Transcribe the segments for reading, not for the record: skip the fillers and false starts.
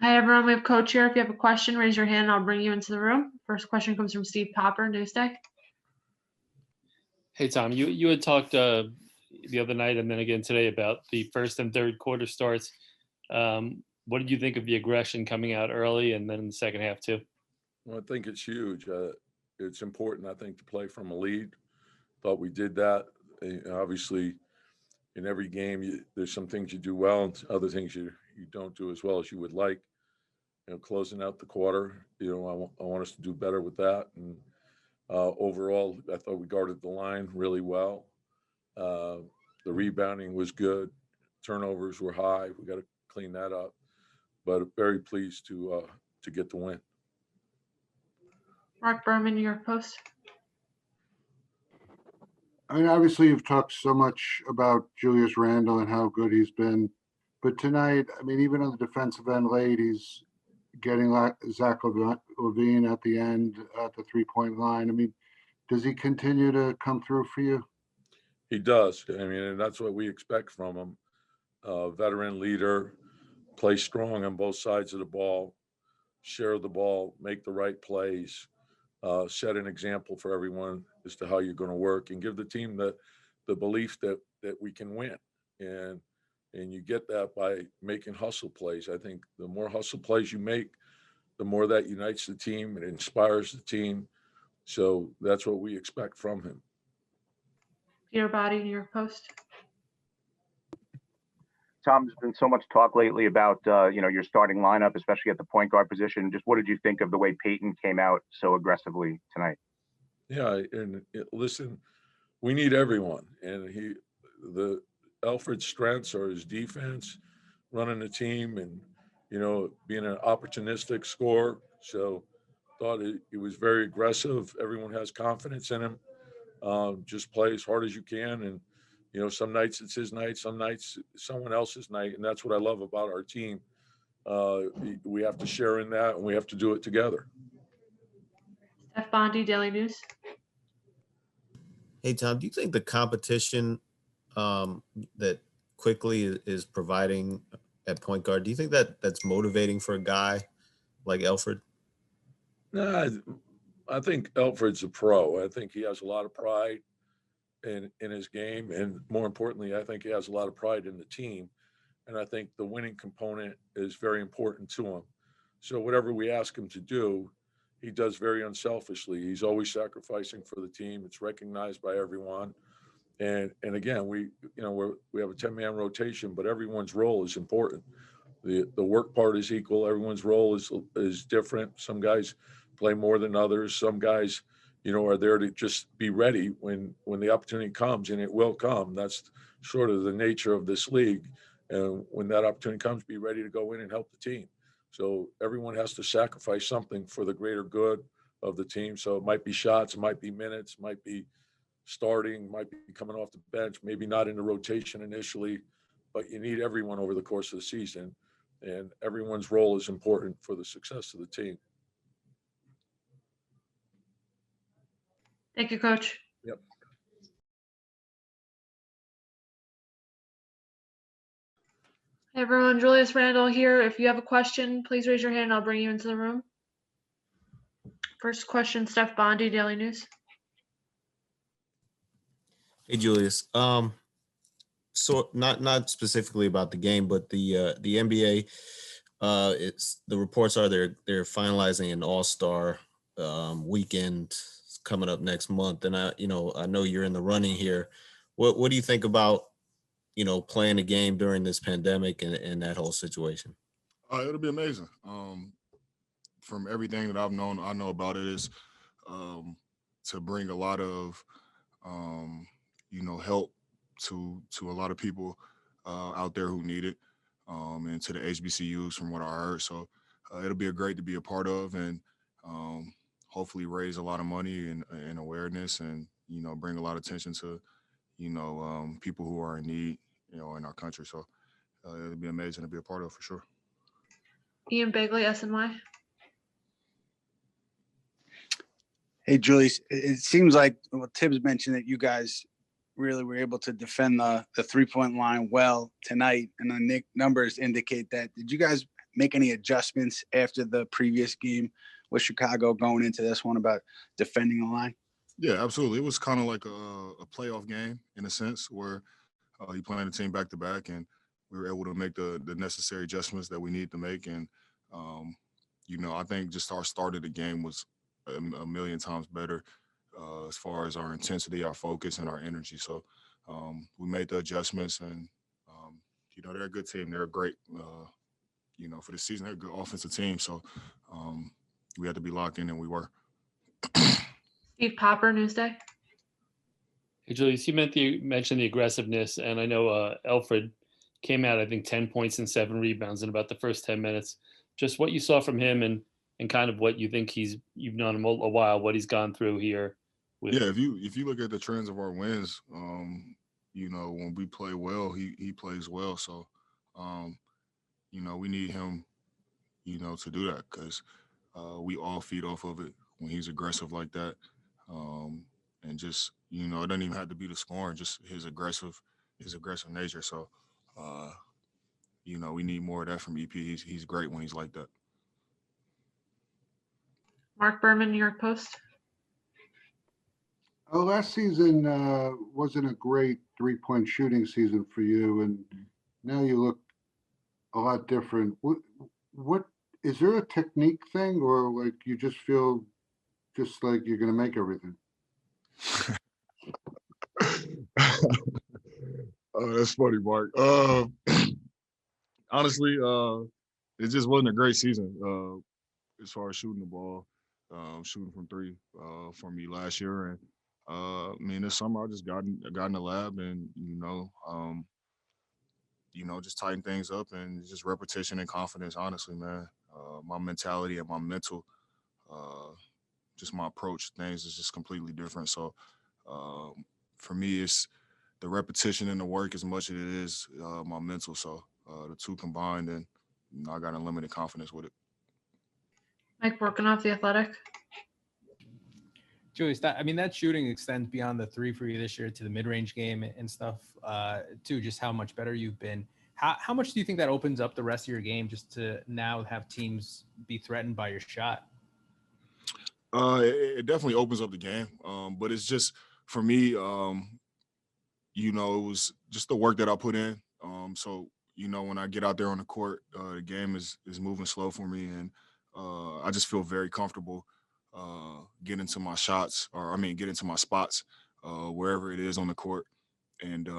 Hi, everyone. We have Coach here. If you have a question, raise your hand. I'll bring you into the room. First question comes from Steve Popper, Newsday. Hey, Tom, you had talked the other night and then again today about the first and third quarter starts. What did you think of the aggression coming out early and then in the second half too? Well, I think it's huge. It's important, I think, to play from a lead. Thought we did that. Obviously, in every game, there's some things you do well and other things you don't do as well as you would like. Closing out the quarter, I want us to do better with that. And overall, I thought we guarded the line really well. The rebounding was good. Turnovers were high. We got to clean that up. But very pleased to get the win. Mark Berman, New York Post. I mean, obviously, you've talked so much about Julius Randle and how good he's been. But tonight, I mean, even on the defensive end late, he's getting Zach LaVine at the end at the three-point line. I mean, does he continue to come through for you? He does. I mean, and that's what we expect from him. Veteran leader, play strong on both sides of the ball, share the ball, make the right plays, set an example for everyone as to how you're going to work, and give the team the belief that we can win. And you get that by making hustle plays. I think the more hustle plays you make, the more that unites the team, it inspires the team. So that's what we expect from him. Peter Body, New York Post. Tom, there's been so much talk lately about your starting lineup, especially at the point guard position. Just what did you think of the way Payton came out so aggressively tonight? Yeah, and listen, we need everyone, and Elfrid's strengths are his defense, running the team, and being an opportunistic scorer. So thought he was very aggressive. Everyone has confidence in him. Just play as hard as you can, and some nights it's his night, some nights someone else's night, and that's what I love about our team. We have to share in that, and we have to do it together. Steph Bondi, Daily News. Hey, Tom, do you think the competition that Quickly is providing at point guard, do you think that's motivating for a guy like Elfrid? Nah, I think Elfrid's a pro. I think he has a lot of pride in his game, and more importantly, I think he has a lot of pride in the team. And I think the winning component is very important to him. So whatever we ask him to do, he does very unselfishly. He's always sacrificing for the team. It's recognized by everyone. And again, we have a 10-man rotation, but everyone's role is important. The work part is equal. Everyone's role is different. Some guys play more than others. Some guys, are there to just be ready when the opportunity comes, and it will come. That's sort of the nature of this league. And when that opportunity comes, be ready to go in and help the team. So everyone has to sacrifice something for the greater good of the team. So it might be shots, it might be minutes, it might be starting, might be coming off the bench, maybe not in the rotation initially, but you need everyone over the course of the season, and everyone's role is important for the success of the team. Thank you, Coach. Yep. Hey, everyone. Julius Randle here. If you have a question, please raise your hand. I'll bring you into the room. First question, Steph Bondi, Daily News. Hey, Julius. So not specifically about the game, but the NBA. The reports are they're finalizing an All-Star weekend coming up next month, and I know you're in the running here. What do you think about playing a game during this pandemic and that whole situation? It'll be amazing. From everything that I know about it is to bring a lot of help to a lot of people out there who need it, and to the HBCUs from what I heard. So it'll be great to be a part of, and hopefully raise a lot of money and awareness, and bring a lot of attention to people who are in need in our country. So it'll be amazing to be a part of for sure. Ian Begley, SNY. Hey, Julius, it seems like Tibbs mentioned that you guys really were able to defend the three-point line well tonight, and the Knicks numbers indicate that. Did you guys make any adjustments after the previous game with Chicago going into this one about defending the line? Yeah, absolutely. It was kind of like a playoff game in a sense where you playing the team back to back, and we were able to make the necessary adjustments that we need to make. And I think just our start of the game was a million times better as far as our intensity, our focus, and our energy. So we made the adjustments, and they're a good team. They're a great, for the season, they're a good offensive team. So we had to be locked in, and we were. Steve Popper, Newsday. Hey, Julius, you mentioned the aggressiveness, and I know Elfrid came out, I think, 10 points and 7 rebounds in about the first 10 minutes. Just what you saw from him and kind of what you think you've known him a while, what he's gone through here. Yeah, if you look at the trends of our wins, when we play well, he plays well. So, we need him, to do that because we all feed off of it when he's aggressive like that. And just, it doesn't even have to be the scoring, just his aggressive nature. So, we need more of that from EP. He's great when he's like that. Mark Berman, New York Post. Last season wasn't a great 3-point shooting season for you, and now you look a lot different. What is there a technique thing, or like you just feel just like you're going to make everything? Oh, that's funny, Mark. Honestly, it just wasn't a great season as far as shooting the ball, shooting from three for me last year. And this summer I just got in the lab and just tighten things up and just repetition and confidence. Honestly, man, my mentality and my mental, just my approach to things is just completely different. So for me, it's the repetition and the work as much as it is my mental. So the two combined, and I got unlimited confidence with it. Mike Borkenoff, The Athletic. Julius, that shooting extends beyond the three for you this year to the mid-range game and stuff too, just how much better you've been. How much do you think that opens up the rest of your game just to now have teams be threatened by your shot? It definitely opens up the game, but it's just, for me, it was just the work that I put in. So, when I get out there on the court, the game is moving slow for me, and I just feel very comfortable getting to my shots, getting to my spots, wherever it is on the court. And,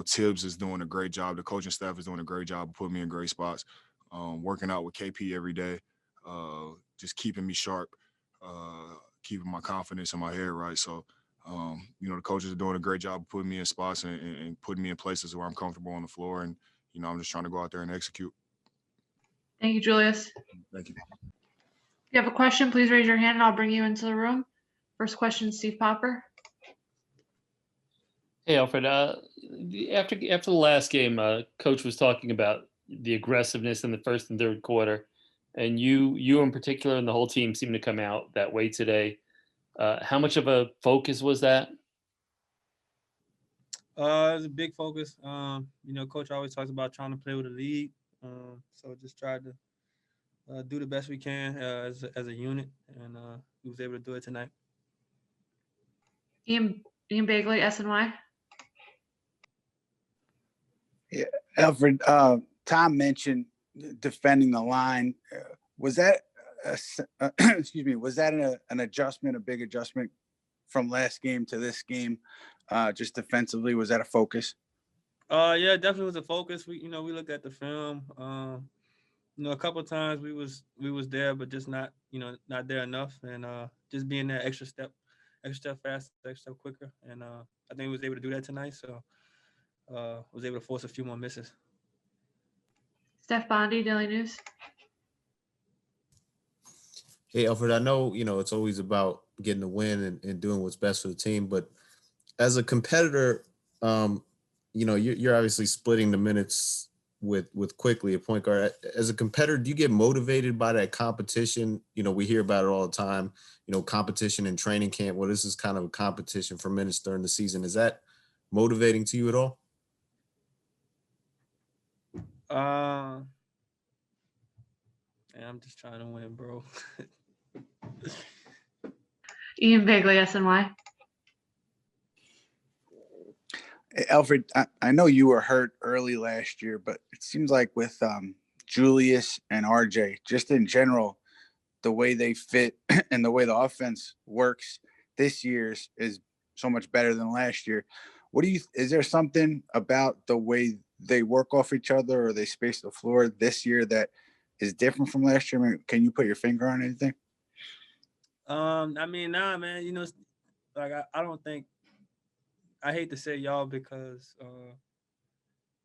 Tibbs is doing a great job. The coaching staff is doing a great job of putting me in great spots, working out with KP every day, just keeping me sharp, keeping my confidence in my head right. So, the coaches are doing a great job of putting me in spots and putting me in places where I'm comfortable on the floor. And, I'm just trying to go out there and execute. Thank you, Julius. Thank you. If you have a question, please raise your hand and I'll bring you into the room. First question, Steve Popper. Hey, Alfred. After the last game, Coach was talking about the aggressiveness in the first and third quarter, and you in particular and the whole team seemed to come out that way today. How much of a focus was that? It was a big focus. Coach always talks about trying to play with the lead. So just tried to do the best we can as a unit, and we was able to do it tonight. Ian Bagley, SNY. Yeah, Alfred, Tom mentioned defending the line. Was that was that an adjustment, a big adjustment from last game to this game, just defensively? Was that a focus? Yeah, definitely was a focus. We looked at the film. A couple of times we was there, but just not there enough, and just being that extra step faster, extra step quicker, and I think we was able to do that tonight. So was able to force a few more misses. Steph Bondi, Daily News. Hey, Alfred, I know, it's always about getting the win and doing what's best for the team. But as a competitor, you're obviously splitting the minutes with Quickly, a point guard. As a competitor, do you get motivated by that competition? We hear about it all the time, competition in training camp. Well, this is kind of a competition for minutes during the season. Is that motivating to you at all? And I'm just trying to win, bro. Ian Bagley, SNY. Alfred, I know you were hurt early last year, but it seems like with Julius and RJ, just in general, the way they fit and the way the offense works this year is so much better than last year. Is there something about the way they work off each other or they space the floor this year that is different from last year? I mean, can you put your finger on anything? I mean, nah, man. You know, like I don't think. I hate to say y'all because you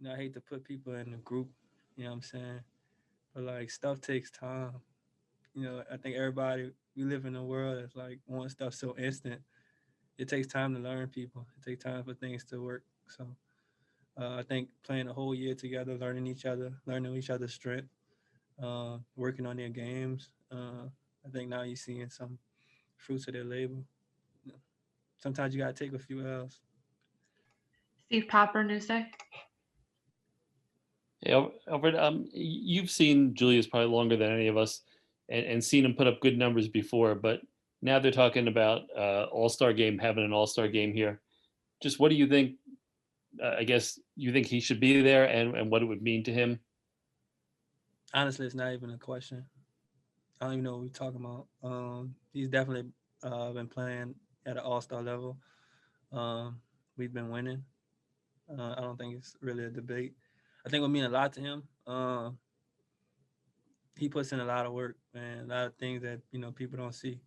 know, I hate to put people in a group. You know what I'm saying? But like stuff takes time. You know, I think everybody we live in a world that's like want stuff so instant. It takes time to learn people. It takes time for things to work. So I think playing a whole year together, learning each other, learning each other's strength, working on their games. I think now you're seeing some fruits of their labor. Sometimes you gotta take a few L's. Steve Popper, Newsday. Yeah, Alfred, you've seen Julius probably longer than any of us, and seen him put up good numbers before. But now they're talking about All-Star game, having an All-Star game here. Just what do you think? I guess you think he should be there, and what it would mean to him. Honestly, it's not even a question. I don't even know what we're talking about. He's definitely been playing at an all-star level. We've been winning. I don't think it's really a debate. I think it would mean a lot to him. He puts in a lot of work, man, a lot of things that, you know, people don't see.